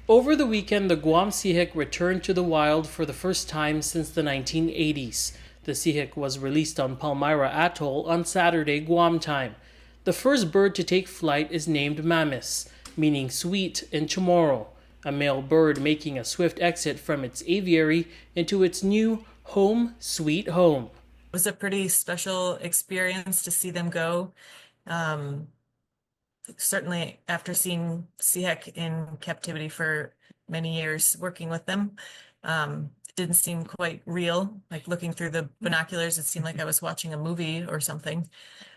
Over the weekend, the Guam Sihek returned to the wild for the first time since the 1980s. The Sihek was released on Palmyra Atoll on Saturday, Guam time. The first bird to take flight is named Mamis, meaning sweet in Chamorro, a male bird making a swift exit from its aviary into its new home sweet home. It was a pretty special experience to see them go. Um, Certainly after seeing Sihek in captivity for many years, working with them, it didn't seem quite real. Like looking through the binoculars, it seemed like I was watching a movie or something.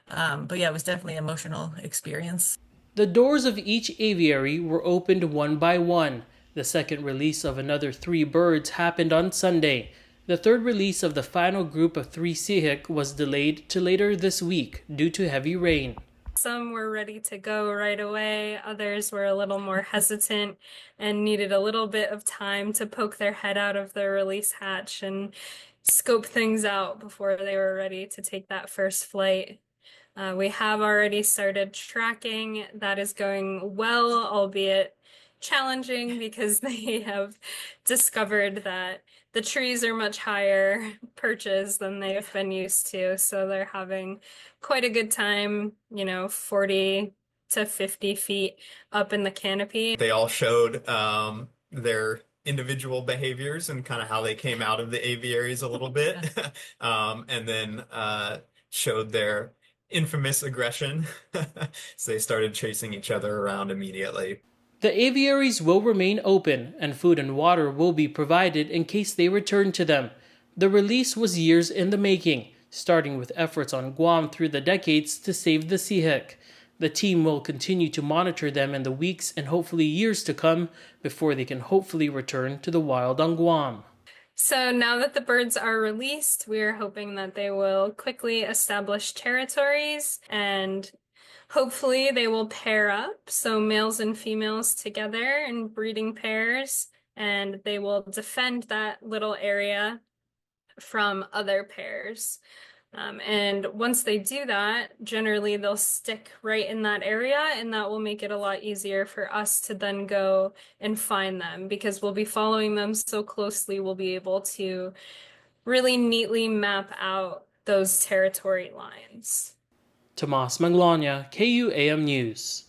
But yeah, it was definitely an emotional experience. The doors of each aviary were opened one by one. The second release of another 3 birds happened on Sunday. The third release of the final group of 3 Sihek was delayed to later this week due to heavy rain. Some were ready to go right away. Others were a little more hesitant and needed a little bit of time to poke their head out of the release hatch and scope things out before they were ready to take that first flight. We have already started tracking. That is going well, albeit challenging because they have discovered that the trees are much higher perches than they have been used to. So they're having quite a good time, 40 to 50 feet up in the canopy. They all showed their individual behaviors and kind of how they came out of the aviaries a little bit, and then showed their infamous aggression. So they started chasing each other around immediately. The aviaries will remain open, and food and water will be provided in case they return to them. The release was years in the making, starting with efforts on Guam through the decades to save the Sihek. The team will continue to monitor them in the weeks and hopefully years to come before they can hopefully return to the wild on Guam. So now that the birds are released, we are hoping that they will quickly establish territories and hopefully they will pair up, so males and females together in breeding pairs, and they will defend that little area from other pairs. And once they do that, generally they'll stick right in that area, and that will make it a lot easier for us to then go and find them because we'll be following them so closely, we'll be able to really neatly map out those territory lines. Thomas Manglona, KUAM News.